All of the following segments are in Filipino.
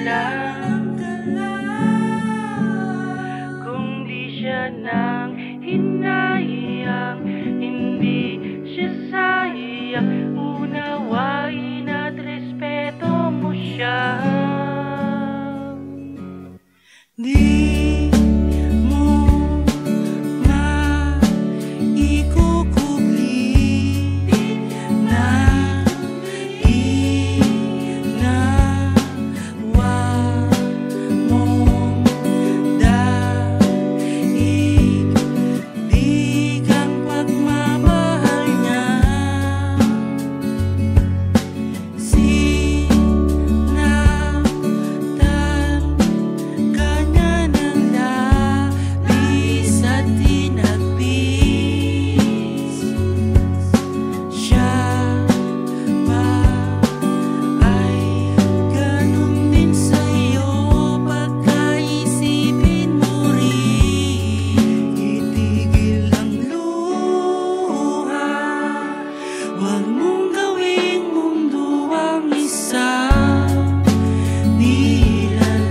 nilalang kung di siya nang hinayang, hindi siya sayang. Unawain at respeto mo siya. Di mo maikukubli na ginawa mong daigdigang pagmamahal niya. Sinaktan ka niya ng labis at tinagpis. Siya ba ay ganun din sa'yo? Pagkaisipin mo rin, itigil ang luha. Huwag mong gawing mundo ang isang nilalang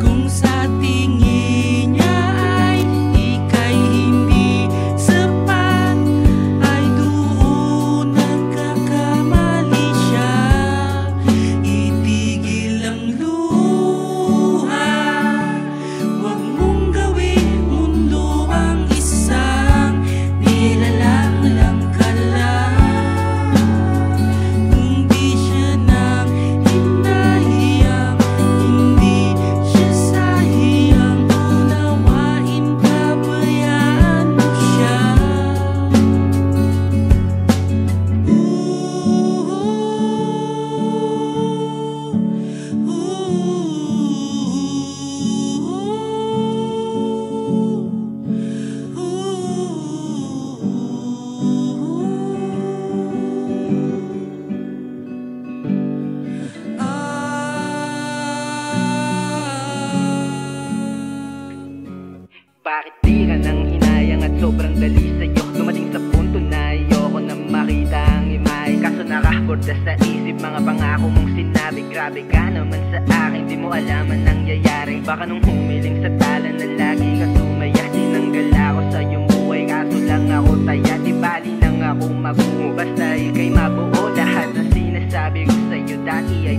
kung sa tingin niya ay ika'y hindi sapat, ay doon nagkakamali siya. Itigil ang luha. Huwag mong gawing mundo ang isang nilalang lang ka lang kung di siya nang hinahiyang, hindi siya sayang. Unawain, pabayaan mo siya. Bakit di ka nang hinayang at sobrang dali sa'yo? Dumating sa punto na ayoko na makita ang imahe. Kaso nakakorda sa isip mga pangako mong sinabi. Grabe ka naman sa akin, di mo alam ang nangyayari. Baka nung humiling sa tala na lagi ka sumaya, tinanggal ako sa iyong buhay. Kaso lang ako taya, di bali nang ako mabuo. Basta ika'y mabuo, lahat ng sinasabi ko sa'yo dati ay